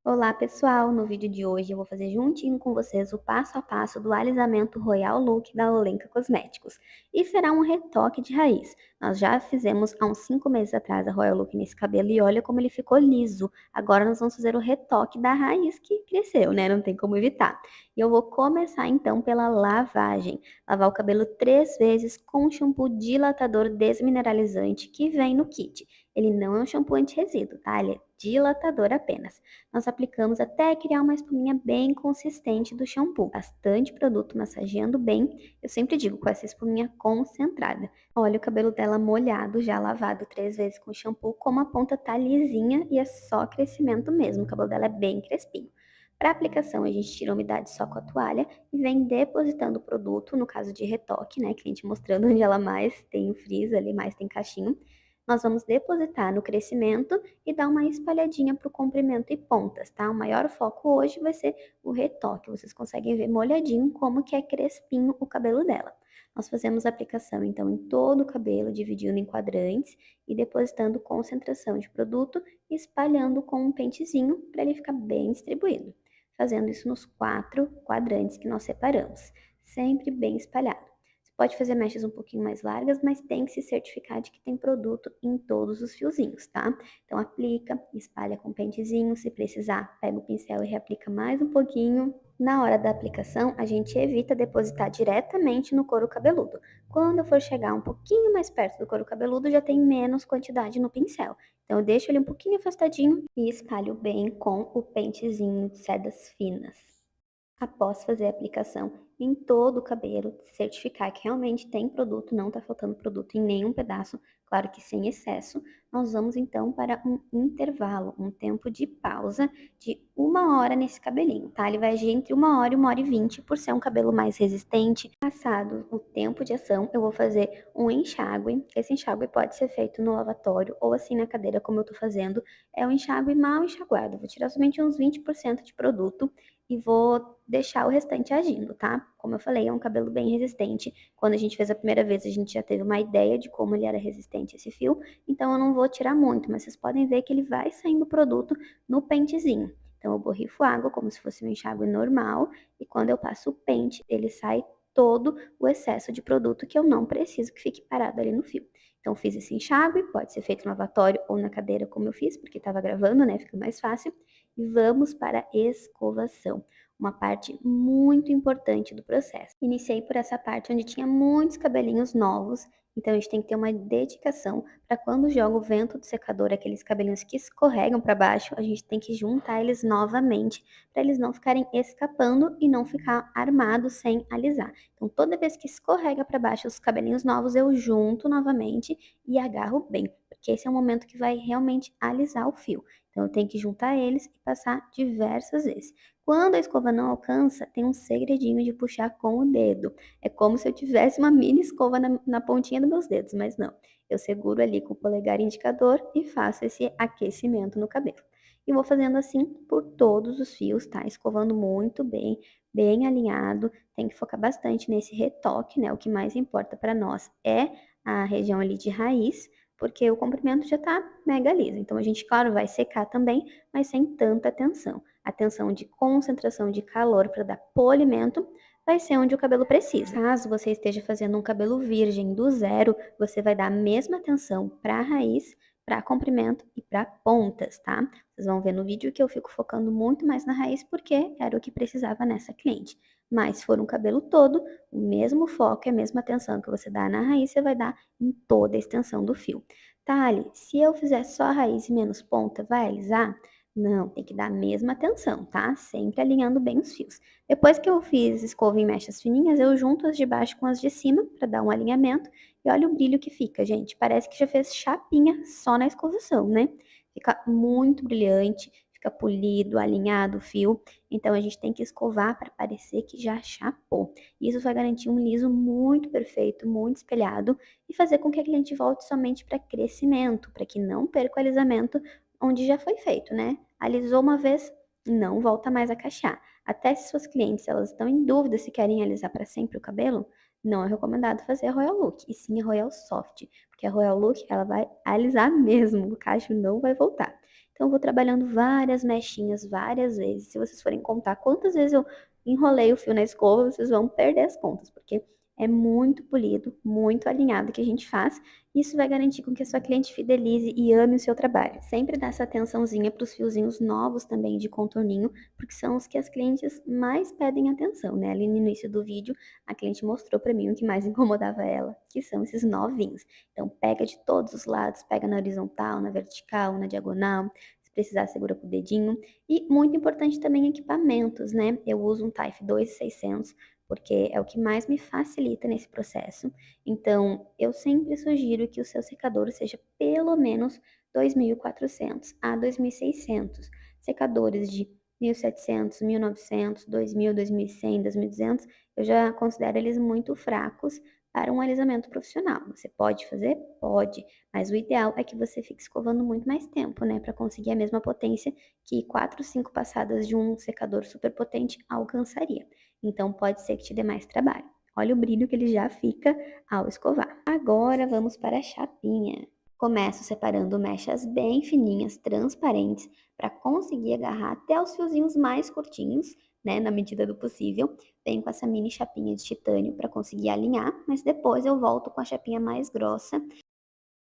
Olá pessoal, no vídeo de hoje eu vou fazer juntinho com vocês o passo a passo do alisamento Royal Look da Olenka Cosméticos. E será um retoque de raiz. Nós já fizemos há uns 5 meses atrás a Royal Look nesse cabelo e olha como ele ficou liso. Agora nós vamos fazer o retoque da raiz que cresceu, né? Não tem como evitar. E eu vou começar então pela lavagem. Lavar o cabelo 3 vezes com um shampoo dilatador desmineralizante que vem no kit. Ele não é um shampoo anti-resíduo, tá? Ele é dilatador apenas. Nós aplicamos até criar uma espuminha bem consistente do shampoo. Bastante produto massageando bem. Eu sempre digo com essa espuminha concentrada. Olha o cabelo dela molhado, já lavado 3 vezes com shampoo, como a ponta tá lisinha e é só crescimento mesmo. O cabelo dela é bem crespinho. Para aplicação, a gente tira a umidade só com a toalha e vem depositando o produto, no caso de retoque, né? Cliente mostrando onde ela mais tem o frizz ali, mais tem cachinho. Nós vamos depositar no crescimento e dar uma espalhadinha para o comprimento e pontas, tá? O maior foco hoje vai ser o retoque. Vocês conseguem ver molhadinho como que é crespinho o cabelo dela. Nós fazemos a aplicação, então, em todo o cabelo, dividindo em quadrantes e depositando concentração de produto e espalhando com um pentezinho para ele ficar bem distribuído. Fazendo isso nos 4 quadrantes que nós separamos, sempre bem espalhado. Pode fazer mechas um pouquinho mais largas, mas tem que se certificar de que tem produto em todos os fiozinhos, tá? Então aplica, espalha com pentezinho, se precisar, pega o pincel e reaplica mais um pouquinho. Na hora da aplicação, a gente evita depositar diretamente no couro cabeludo. Quando eu for chegar um pouquinho mais perto do couro cabeludo, já tem menos quantidade no pincel. Então eu deixo ele um pouquinho afastadinho e espalho bem com o pentezinho de cerdas finas. Após fazer a aplicação em todo o cabelo, certificar que realmente tem produto, não está faltando produto em nenhum pedaço, claro que sem excesso, nós vamos então para um intervalo, um tempo de pausa de 1 hora nesse cabelinho, tá? Ele vai agir entre 1 hora e 1 hora e 20, por ser um cabelo mais resistente. Passado o tempo de ação, eu vou fazer um enxágue. Esse enxágue pode ser feito no lavatório ou assim na cadeira, como eu tô fazendo. É um enxágue mal enxaguado, vou tirar somente uns 20% de produto e vou deixar o restante agindo, tá? Como eu falei, é um cabelo bem resistente. Quando a gente fez a primeira vez, a gente já teve uma ideia de como ele era resistente esse fio, então eu não vou tirar muito, mas vocês podem ver que ele vai saindo produto no pentezinho. Então eu borrifo água como se fosse um enxágue normal, e quando eu passo o pente, ele sai todo o excesso de produto que eu não preciso que fique parado ali no fio. Então fiz esse enxágue, pode ser feito no lavatório ou na cadeira como eu fiz, porque estava gravando, né? Fica mais fácil. E vamos para a escovação, uma parte muito importante do processo. Iniciei por essa parte onde tinha muitos cabelinhos novos, então a gente tem que ter uma dedicação para quando joga o vento do secador, aqueles cabelinhos que escorregam para baixo, a gente tem que juntar eles novamente para eles não ficarem escapando e não ficar armados sem alisar. Então toda vez que escorrega para baixo os cabelinhos novos, eu junto novamente e agarro bem, porque esse é o momento que vai realmente alisar o fio. Então eu tenho que juntar eles e passar diversas vezes. Quando a escova não alcança, tem um segredinho de puxar com o dedo. É como se eu tivesse uma mini escova na pontinha dos meus dedos, mas não. Eu seguro ali com o polegar indicador e faço esse aquecimento no cabelo. E vou fazendo assim por todos os fios, tá? Escovando muito bem, bem alinhado. Tem que focar bastante nesse retoque, né? O que mais importa para nós é a região ali de raiz, porque o comprimento já tá mega liso. Então a gente, claro, vai secar também, mas sem tanta tensão. A tensão de concentração de calor para dar polimento vai ser onde o cabelo precisa. Caso você esteja fazendo um cabelo virgem do zero, você vai dar a mesma atenção para a raiz, para comprimento e para pontas, tá? Vocês vão ver no vídeo que eu fico focando muito mais na raiz porque era o que precisava nessa cliente. Mas se for um cabelo todo, o mesmo foco e a mesma atenção que você dá na raiz, você vai dar em toda a extensão do fio. Thali, se eu fizer só a raiz e menos ponta, vai alisar? Não, tem que dar a mesma atenção, tá? Sempre alinhando bem os fios. Depois que eu fiz escova em mechas fininhas, eu junto as de baixo com as de cima para dar um alinhamento. E olha o brilho que fica, gente. Parece que já fez chapinha só na escovação, né? Fica muito brilhante, fica polido, alinhado o fio. Então a gente tem que escovar para parecer que já chapou. Isso vai garantir um liso muito perfeito, muito espelhado e fazer com que a cliente volte somente para crescimento, para que não perca o alisamento onde já foi feito, né? Alisou uma vez, não volta mais a cachear. Até se suas clientes elas estão em dúvida se querem alisar para sempre o cabelo, não é recomendado fazer a Royal Look, e sim a Royal Soft, porque a Royal Look ela vai alisar mesmo, o cacho não vai voltar. Então eu vou trabalhando várias mechinhas várias vezes. Se vocês forem contar quantas vezes eu enrolei o fio na escova, vocês vão perder as contas, porque é muito polido, muito alinhado que a gente faz. Isso vai garantir com que a sua cliente fidelize e ame o seu trabalho. Sempre dá essa atençãozinha para os fiozinhos novos também de contorninho, porque são os que as clientes mais pedem atenção, né? Ali no início do vídeo, a cliente mostrou para mim o que mais incomodava ela, que são esses novinhos. Então, pega de todos os lados, pega na horizontal, na vertical, na diagonal. Se precisar, segura com o dedinho. E muito importante também equipamentos, né? Eu uso um Taif 2600 porque é o que mais me facilita nesse processo. Então, eu sempre sugiro que o seu secador seja pelo menos 2.400 a 2.600. Secadores de 1.700, 1.900, 2.000, 2.100, 2.200, eu já considero eles muito fracos para um alisamento profissional. Você pode fazer? Pode, mas o ideal é que você fique escovando muito mais tempo, né, para conseguir a mesma potência que 4, 5 passadas de um secador super potente alcançaria. Então pode ser que te dê mais trabalho. Olha o brilho que ele já fica ao escovar. Agora vamos para a chapinha. Começo separando mechas bem fininhas, transparentes, para conseguir agarrar até os fiozinhos mais curtinhos, né, na medida do possível. Venho com essa mini chapinha de titânio para conseguir alinhar, mas depois eu volto com a chapinha mais grossa.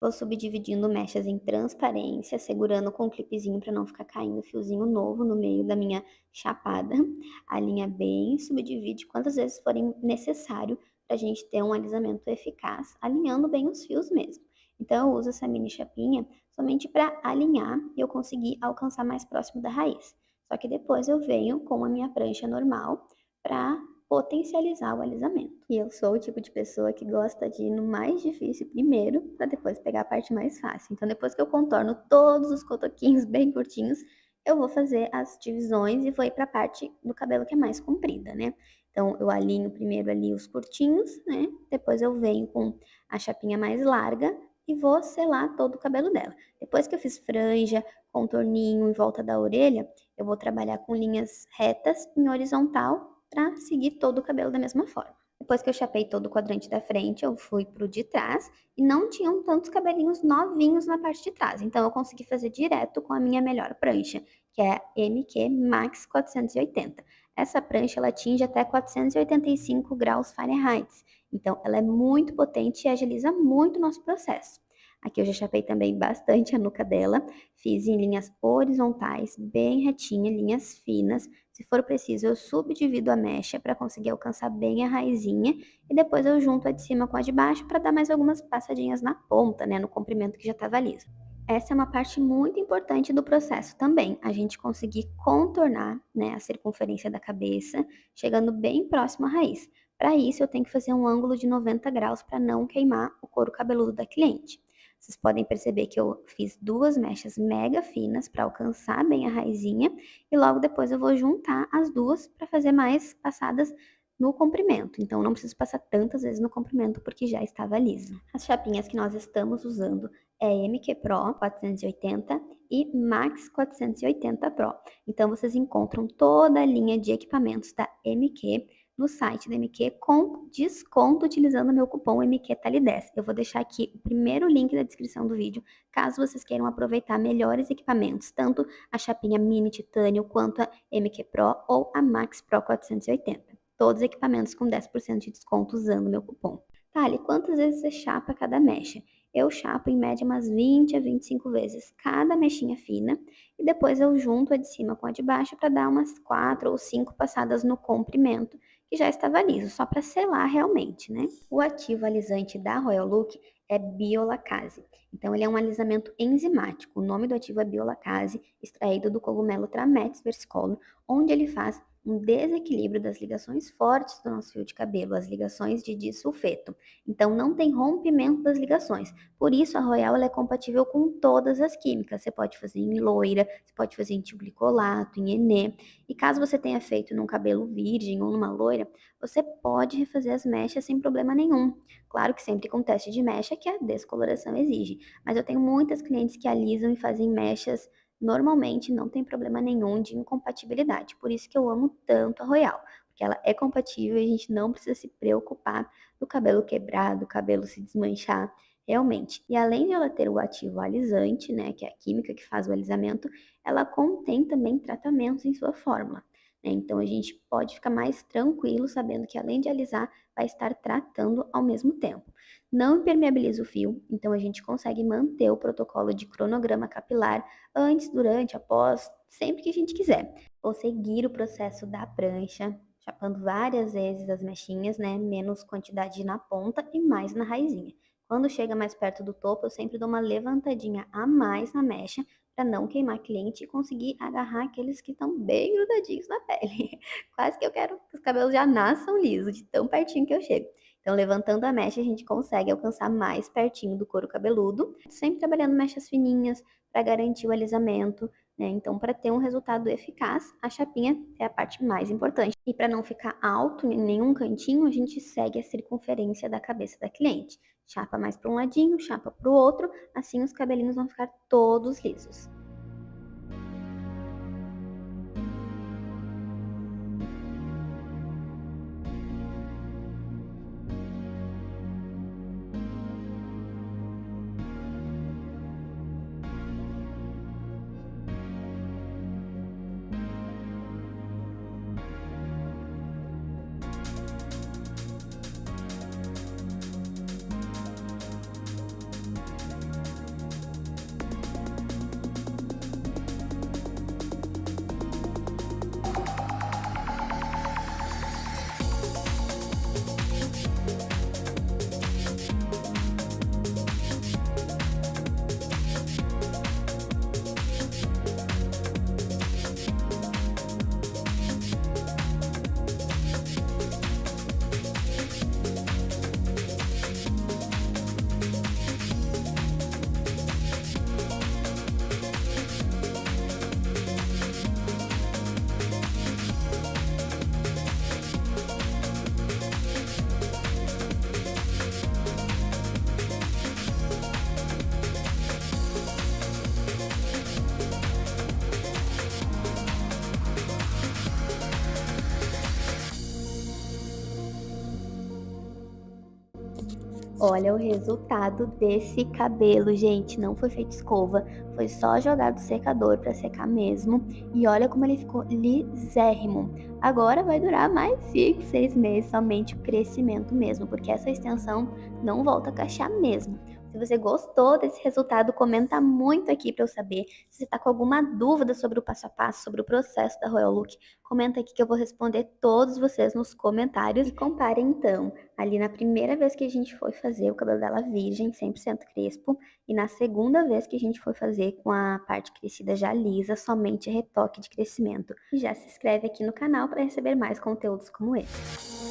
Vou subdividindo mechas em transparência, segurando com um clipezinho para não ficar caindo fiozinho novo no meio da minha chapada. Alinha bem, subdivide quantas vezes forem necessário para a gente ter um alisamento eficaz, alinhando bem os fios mesmo. Então eu uso essa mini chapinha somente para alinhar e eu conseguir alcançar mais próximo da raiz. Só que depois eu venho com a minha prancha normal para potencializar o alisamento. E eu sou o tipo de pessoa que gosta de ir no mais difícil primeiro, para depois pegar a parte mais fácil. Então, depois que eu contorno todos os cotoquinhos bem curtinhos, eu vou fazer as divisões e vou ir para a parte do cabelo que é mais comprida, né? Então, eu alinho primeiro ali os curtinhos, né? Depois eu venho com a chapinha mais larga e vou selar todo o cabelo dela. Depois que eu fiz franja, contorninho em volta da orelha, eu vou trabalhar com linhas retas em horizontal para seguir todo o cabelo da mesma forma. Depois que eu chapei todo o quadrante da frente, eu fui pro de trás e não tinham tantos cabelinhos novinhos na parte de trás. Então eu consegui fazer direto com a minha melhor prancha, que é a MQ Max 480. Essa prancha ela atinge até 485 graus Fahrenheit. Então ela é muito potente e agiliza muito o nosso processo. Aqui eu já chapei também bastante a nuca dela, fiz em linhas horizontais, bem retinha, linhas finas. Se for preciso, eu subdivido a mecha para conseguir alcançar bem a raizinha e depois eu junto a de cima com a de baixo para dar mais algumas passadinhas na ponta, né, no comprimento que já estava liso. Essa é uma parte muito importante do processo também, a gente conseguir contornar, né, a circunferência da cabeça, chegando bem próximo à raiz. Para isso, eu tenho que fazer um ângulo de 90 graus para não queimar o couro cabeludo da cliente. Vocês podem perceber que eu fiz duas mechas mega finas para alcançar bem a raizinha e logo depois eu vou juntar as duas para fazer mais passadas no comprimento. Então não preciso passar tantas vezes no comprimento porque já estava liso. As chapinhas que nós estamos usando é MQ Pro 480 e Max 480 Pro. Então vocês encontram toda a linha de equipamentos da MQ no site da MQ com desconto utilizando o meu cupom MQTALI10. Eu vou deixar aqui o primeiro link da descrição do vídeo, caso vocês queiram aproveitar melhores equipamentos, tanto a chapinha Mini Titânio quanto a MQ Pro ou a Max Pro 480. Todos os equipamentos com 10% de desconto usando o meu cupom. Thali, quantas vezes você chapa cada mecha? Eu chapo em média umas 20 a 25 vezes cada mechinha fina e depois eu junto a de cima com a de baixo para dar umas 4 ou 5 passadas no comprimento que já estava liso, só para selar realmente, né? O ativo alisante da Royal Look é biolacase. Então, ele é um alisamento enzimático. O nome do ativo é biolacase, extraído do cogumelo Trametes versicolor, onde ele faz um desequilíbrio das ligações fortes do nosso fio de cabelo, as ligações de disulfeto. Então, não tem rompimento das ligações. Por isso, a Royal ela é compatível com todas as químicas. Você pode fazer em loira, você pode fazer em tio-glicolato, em enê. E caso você tenha feito num cabelo virgem ou numa loira, você pode refazer as mechas sem problema nenhum. Claro que sempre com teste de mecha que a descoloração exige. Mas eu tenho muitas clientes que alisam e fazem mechas normalmente, não tem problema nenhum de incompatibilidade. Por isso que eu amo tanto a Royal, porque ela é compatível e a gente não precisa se preocupar do cabelo quebrar, do cabelo se desmanchar. realmente. E além de ela ter o ativo alisante, né, que é a química que faz o alisamento, ela contém também tratamentos em sua fórmula, né? Então a gente pode ficar mais tranquilo sabendo que além de alisar, vai estar tratando ao mesmo tempo. Não impermeabiliza o fio, então a gente consegue manter o protocolo de cronograma capilar antes, durante, após, sempre que a gente quiser. Ou seguir o processo da prancha, chapando várias vezes as mechinhas, né? Menos quantidade na ponta e mais na raizinha. Quando chega mais perto do topo, eu sempre dou uma levantadinha a mais na mecha para não queimar cliente e conseguir agarrar aqueles que estão bem grudadinhos na pele. Quase que eu quero que os cabelos já nasçam lisos, de tão pertinho que eu chego. Então, levantando a mecha, a gente consegue alcançar mais pertinho do couro cabeludo, sempre trabalhando mechas fininhas para garantir o alisamento, né? Então, para ter um resultado eficaz, a chapinha é a parte mais importante. E para não ficar alto em nenhum cantinho, a gente segue a circunferência da cabeça da cliente. Chapa mais para um ladinho, chapa para o outro, assim os cabelinhos vão ficar todos lisos. Olha o resultado desse cabelo, gente. Não foi feito escova, foi só jogado no secador para secar mesmo. E olha como ele ficou lisérrimo. Agora vai durar mais 5, 6 meses somente o crescimento mesmo, porque essa extensão não volta a cachear mesmo. Se você gostou desse resultado, comenta muito aqui para eu saber. Se você está com alguma dúvida sobre o passo a passo, sobre o processo da Royal Look, comenta aqui que eu vou responder todos vocês nos comentários. E compare então ali na primeira vez que a gente foi fazer o cabelo dela virgem, 100% crespo, e na segunda vez que a gente foi fazer com a parte crescida já lisa, somente retoque de crescimento. E já se inscreve aqui no canal para receber mais conteúdos como esse.